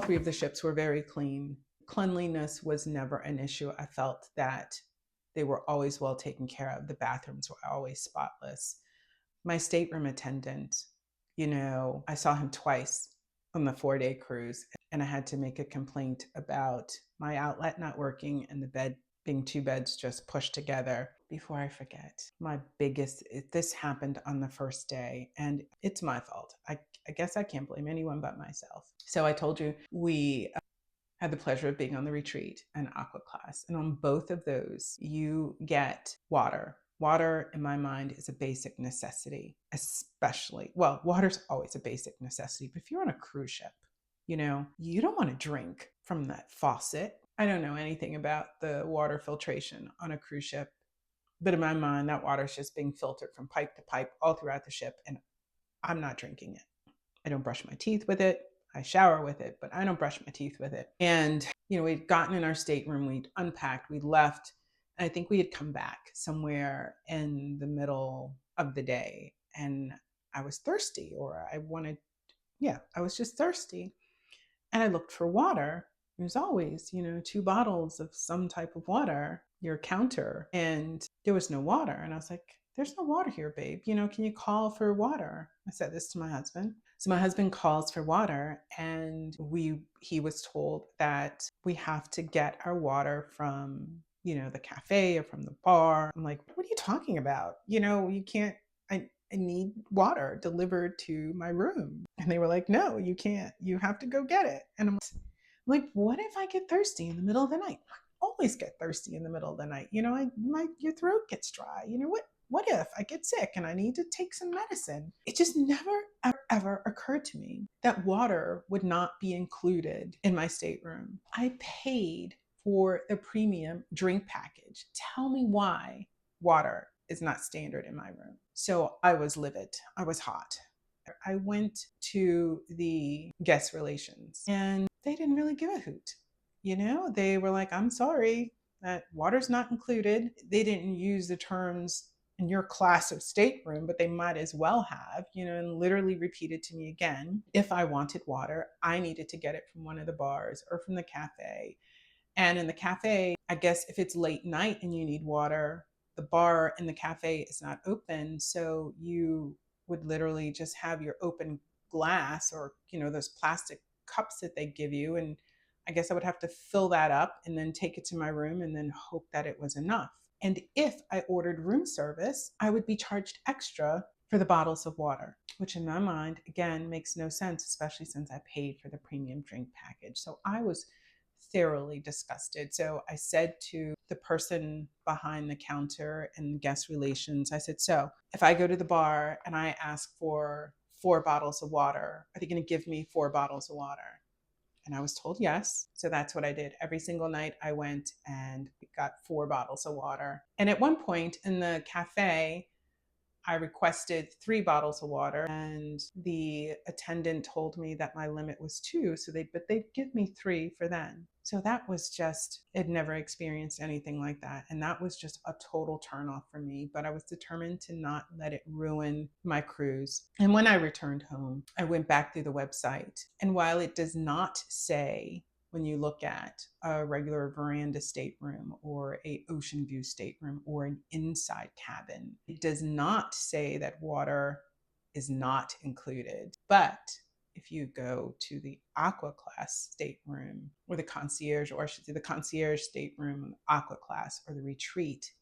three of the ships were very clean. Cleanliness was never an issue. I felt that they were always well taken care of. The bathrooms were always spotless. My stateroom attendant, I saw him twice on the 4-day cruise, and I had to make a complaint about my outlet not working and the bed being two beds just pushed together. Before I forget, this happened on the first day, and it's my fault. I guess I can't blame anyone but myself. So I told you we had the pleasure of being on the retreat and aqua class. And on both of those, you get water. Water, in my mind, is a basic necessity, especially, well, water's always a basic necessity, but if you're on a cruise ship, you don't want to drink from that faucet. I don't know anything about the water filtration on a cruise ship, but in my mind, that water is just being filtered from pipe to pipe all throughout the ship, and I'm not drinking it. I don't brush my teeth with it. I shower with it, but I don't brush my teeth with it. And, we'd gotten in our stateroom, we'd unpacked, we'd left. And I think we had come back somewhere in the middle of the day, and I was thirsty, or I was just thirsty. And I looked for water. There's always, 2 bottles of some type of water, your counter, and there was no water. And I was like, there's no water here, babe. Can you call for water? I said this to my husband. So my husband calls for water, and he was told that we have to get our water from, the cafe or from the bar. I'm like, what are you talking about? You can't, I need water delivered to my room. And they were like, no, you can't. You have to go get it. And I'm like, what if I get thirsty in the middle of the night? I always get thirsty in the middle of the night. Your throat gets dry. What if I get sick and I need to take some medicine? It just never, ever occurred to me that water would not be included in my stateroom. I paid for the premium drink package. Tell me why water is not standard in my room. So I was livid. I was hot. I went to the guest relations, and they didn't really give a hoot. They were like, I'm sorry, that water's not included. They didn't use the terms in your class of stateroom, but they might as well have, and literally repeated to me again, if I wanted water, I needed to get it from one of the bars or from the cafe. And in the cafe, I guess if it's late night and you need water, the bar in the cafe is not open. So you would literally just have your open glass, or, those plastic cups that they give you. And I guess I would have to fill that up and then take it to my room and then hope that it was enough. And if I ordered room service, I would be charged extra for the bottles of water, which in my mind, again, makes no sense, especially since I paid for the premium drink package. So I was thoroughly disgusted. So I said to the person behind the counter in guest relations, I said, so if I go to the bar and I ask for 4 bottles of water, are they going to give me 4 bottles of water? And I was told yes. So that's what I did. Every single night I went and got 4 bottles of water. And at one point in the cafe, I requested 3 bottles of water, and the attendant told me that my limit was 2. But they'd give me 3 for then. So that was just, I'd never experienced anything like that. And that was just a total turnoff for me. But I was determined to not let it ruin my cruise. And when I returned home, I went back through the website. And while it does not say, when you look at a regular veranda stateroom or a ocean view stateroom or an inside cabin, it does not say that water is not included. But if you go to the aqua class stateroom or the concierge, or I should say the concierge stateroom, aqua class, or the retreat,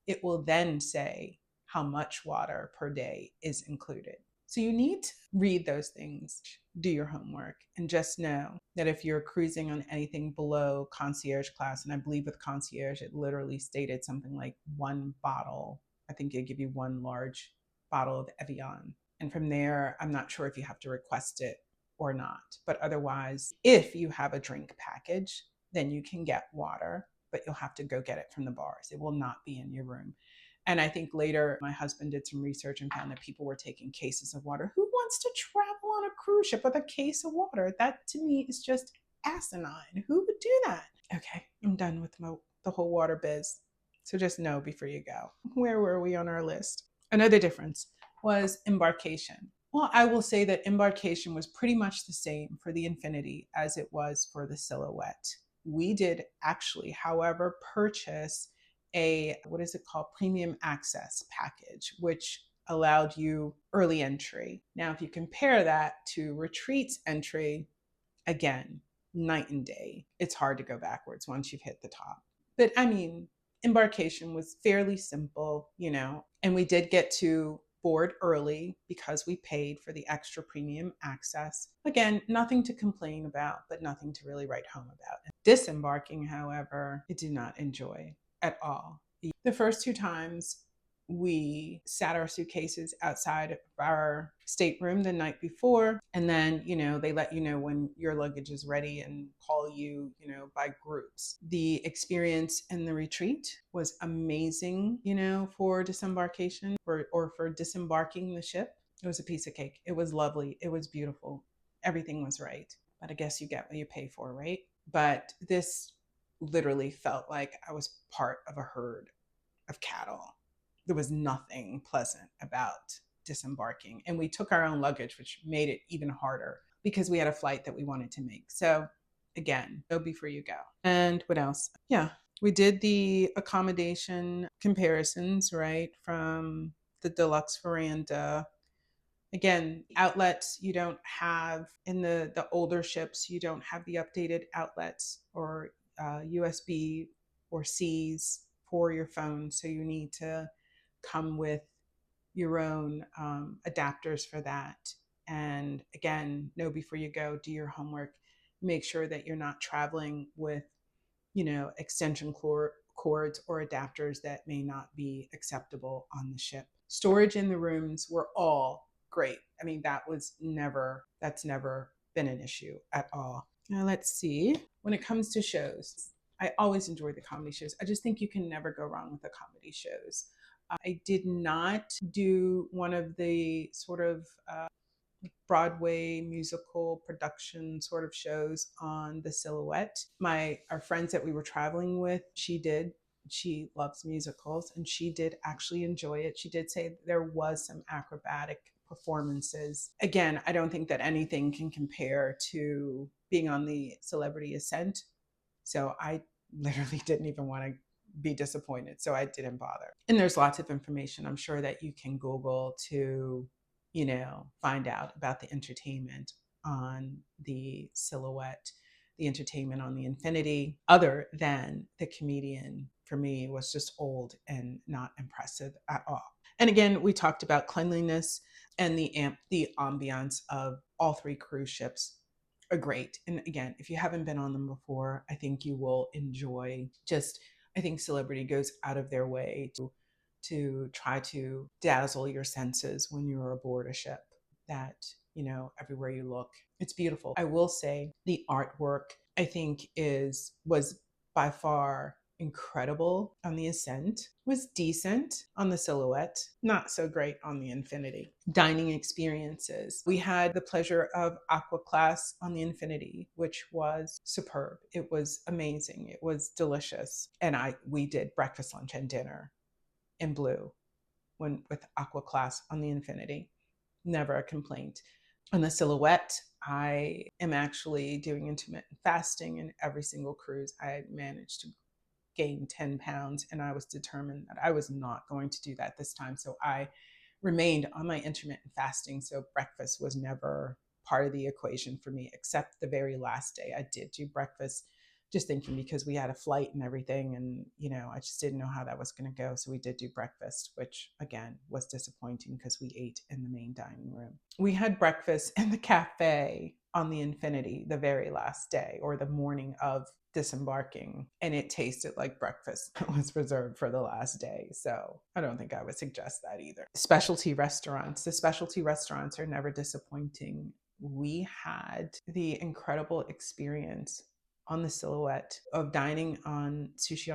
it will then say how much water per day is included. So you need to read those things, do your homework, and just know that if you're cruising on anything below concierge class, and I believe with concierge, it literally stated something like 1 bottle. I think they give you 1 large bottle of Evian. And from there, I'm not sure if you have to request it or not. But otherwise, if you have a drink package, then you can get water, but you'll have to go get it from the bars. It will not be in your room. And I think later my husband did some research and found that people were taking cases of water. Who wants to travel on a cruise ship with a case of water? That to me is just asinine. Who would do that? Okay, I'm done with the whole water biz. So just know before you go. Where were we on our list? Another difference was embarkation. Well, I will say that embarkation was pretty much the same for the Infinity as it was for the Silhouette. We did actually, however, purchase a, what is it called, premium access package, which allowed you early entry. Now, if you compare that to retreats entry, again, night and day. It's hard to go backwards once you've hit the top. But I mean, embarkation was fairly simple, and we did get to board early because we paid for the extra premium access. Again, nothing to complain about, but nothing to really write home about. Disembarking, however, I did not enjoy at all. The first two times we sat our suitcases outside of our stateroom the night before, and then they let you know when your luggage is ready and call you by groups. The experience in the retreat was amazing, for disembarkation or for disembarking the ship. It was a piece of cake. It was lovely. It was beautiful. Everything was right, but I guess you get what you pay for, right? But this literally felt like I was part of a herd of cattle. There was nothing pleasant about disembarking. And we took our own luggage, which made it even harder because we had a flight that we wanted to make. So again, go before you go. And what else? Yeah, we did the accommodation comparisons, right? From the deluxe veranda. Again, outlets you don't have in the older ships, you don't have the updated outlets or USB or C's for your phone. So you need to come with your own adapters for that. And again, know before you go, do your homework, make sure that you're not traveling with, extension cords or adapters that may not be acceptable on the ship. Storage in the rooms were all great. I mean, that's never been an issue at all. Now, let's see. When it comes to shows, I always enjoy the comedy shows. I just think you can never go wrong with the comedy shows. I did not do one of the sort of Broadway musical production sort of shows on the Silhouette. Our friends that we were traveling with, she did. She loves musicals and she did actually enjoy it. She did say there was some acrobatic performances. Again, I don't think that anything can compare to being on the Celebrity Ascent. So I literally didn't even want to be disappointed. So I didn't bother. And there's lots of information I'm sure that you can Google to, find out about the entertainment on the Silhouette, the entertainment on the Infinity, other than the comedian for me was just old and not impressive at all. And again, we talked about cleanliness and the ambiance of all three cruise ships are great. And again, if you haven't been on them before, I think you will enjoy I think Celebrity goes out of their way to try to dazzle your senses when you're aboard a ship that, everywhere you look, it's beautiful. I will say the artwork I think was by far incredible on the Ascent, was decent on the Silhouette, not so great on the Infinity. Dining experiences. We had the pleasure of aqua class on the Infinity, which was superb. It was amazing. It was delicious. And we did breakfast, lunch, and dinner in blue with aqua class on the Infinity. Never a complaint. On the Silhouette, I am actually doing intermittent fasting, and every single cruise I managed to gain 10 pounds, and I was determined that I was not going to do that this time. So I remained on my intermittent fasting. So breakfast was never part of the equation for me, except the very last day. I did do breakfast, just thinking because we had a flight and everything. And, I just didn't know how that was going to go. So we did do breakfast, which again was disappointing because we ate in the main dining room. We had breakfast in the cafe on the Infinity the very last day, or the morning of disembarking, and it tasted like breakfast that was reserved for the last day. So I don't think I would suggest that either. Specialty restaurants. The specialty restaurants are never disappointing. We had the incredible experience on the Silhouette of dining in Sushi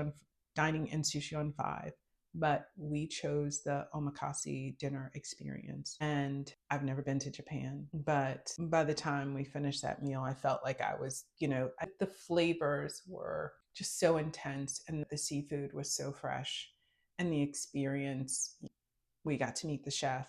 on 5, but we chose the omakase dinner experience. And I've never been to Japan, but by the time we finished that meal, I felt like I was, the flavors were just so intense and the seafood was so fresh. And the experience, we got to meet the chef.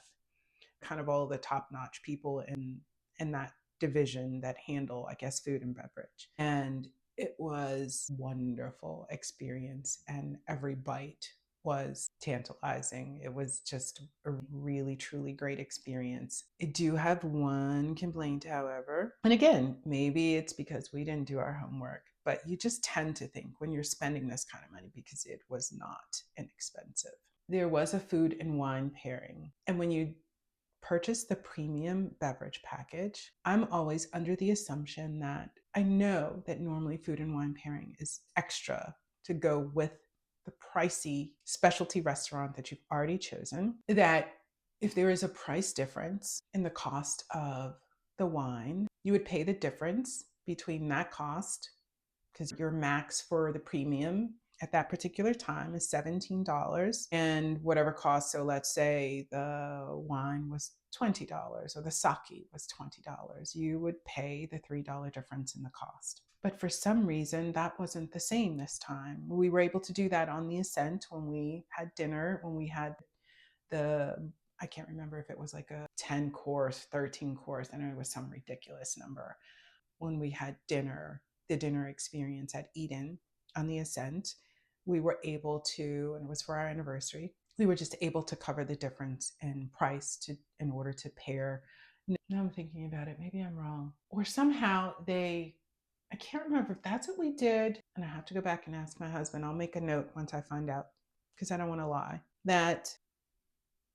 kind of all the top-notch people in that division that handle, I guess, food and beverage. And it was a wonderful experience, and every bite was tantalizing. It was just a really, truly great experience. I do have one complaint, however. And again, maybe it's because we didn't do our homework, but you just tend to think when you're spending this kind of money, because it was not inexpensive. There was a food and wine pairing. And when you purchase the premium beverage package, I'm always under the assumption that I know that normally food and wine pairing is extra to go with the pricey specialty restaurant that you've already chosen, that if there is a price difference in the cost of the wine, you would pay the difference between that cost, because your max for the premium at that particular time is $17, and whatever cost. So let's say the wine was $20 or the sake was $20. You would pay the $3 difference in the cost. But for some reason, that wasn't the same this time. We were able to do that on the Ascent when we had dinner, when we had I can't remember if it was like a 10 course, 13 course, I know it was some ridiculous number. When we had dinner, the dinner experience at Eden on the Ascent, we were able to, and it was for our anniversary, we were just able to cover the difference in price in order to pair. Now I'm thinking about it, maybe I'm wrong. Or somehow I can't remember if that's what we did, and I have to go back and ask my husband. I'll make a note once I find out, because I don't want to lie.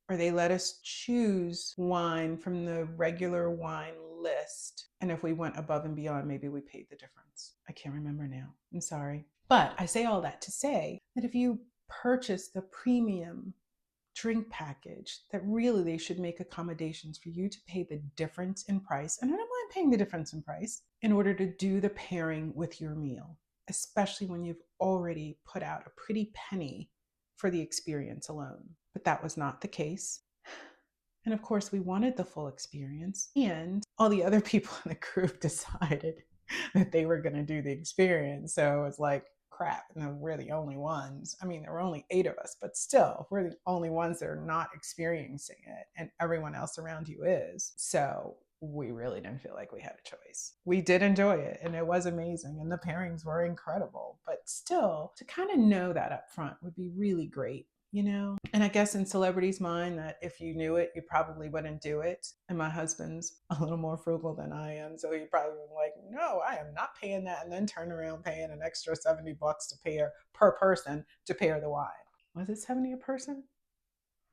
Or they let us choose wine from the regular wine list. And if we went above and beyond, maybe we paid the difference. I can't remember now. I'm sorry. But I say all that to say that if you purchase the premium drink package, that really they should make accommodations for you to pay the difference in price. And I don't mind paying the difference in price in order to do the pairing with your meal, especially when you've already put out a pretty penny for the experience alone. But that was not the case. And of course, we wanted the full experience. And all the other people in the group decided that they were going to do the experience. So it's like, crap, and we're the only ones. I mean, there were only 8 of us, but still, we're the only ones that are not experiencing it, and everyone else around you is. So we really didn't feel like we had a choice. We did enjoy it, and it was amazing, and the pairings were incredible. But still, to kind of know that up front would be really great. And I guess in Celebrity's mind that if you knew it, you probably wouldn't do it. And my husband's a little more frugal than I am. So he probably was like, no, I am not paying that. And then turn around paying an extra $70 to pair per person to pair the wine. Was it 70 a person?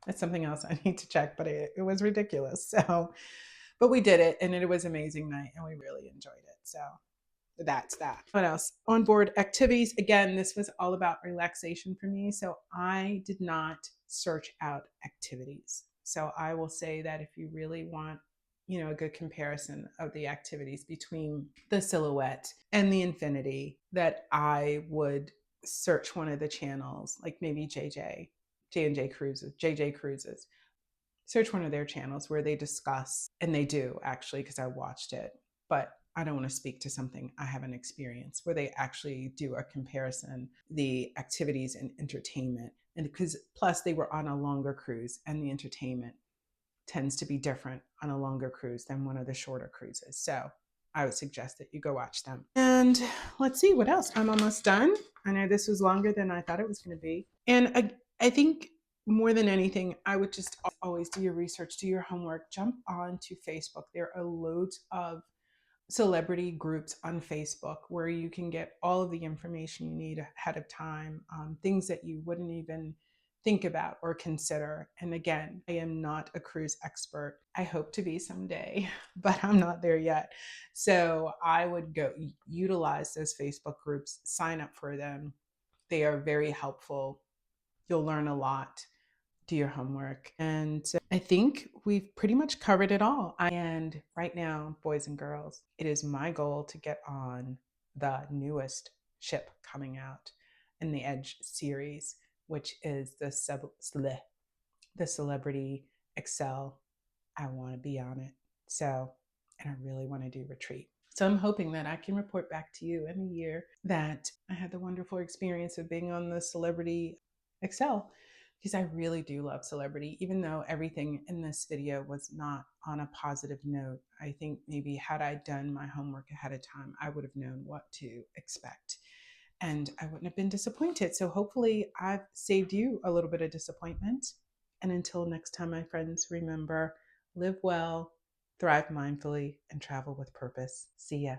That's something else I need to check, but it was ridiculous. So, but we did it, and it was an amazing night, and we really enjoyed it. So that's that. What else? Onboard activities. Again, this was all about relaxation for me. So I did not search out activities. So I will say that if you really want, a good comparison of the activities between the Silhouette and the Infinity, that I would search one of the channels, like maybe J&J Cruises, JJ Cruises. Search one of their channels where they discuss, and they do actually, because I watched it, but I don't want to speak to something I haven't experienced, where they actually do a comparison, the activities and entertainment. And because plus they were on a longer cruise, and the entertainment tends to be different on a longer cruise than one of the shorter cruises. So I would suggest that you go watch them. And let's see what else. I'm almost done. I know this was longer than I thought it was going to be. And I think more than anything, I would just always do your research, do your homework, jump onto Facebook. There are loads of celebrity groups on Facebook where you can get all of the information you need ahead of time, things that you wouldn't even think about or consider. And again, I am not a cruise expert. I hope to be someday, but I'm not there yet. So I would go utilize those Facebook groups, sign up for them. They are very helpful. You'll learn a lot. Do your homework. And I think we've pretty much covered it all. And right now, boys and girls, it is my goal to get on the newest ship coming out in the Edge series, which is the Celebrity Excel. I want to be on it. So, and I really want to do retreat. So I'm hoping that I can report back to you in a year that I had the wonderful experience of being on the Celebrity Excel. because I really do love Celebrity, even though everything in this video was not on a positive note. I think maybe had I done my homework ahead of time, I would have known what to expect and I wouldn't have been disappointed. So hopefully I've saved you a little bit of disappointment. And until next time, my friends, remember, live well, thrive mindfully, and travel with purpose. See ya.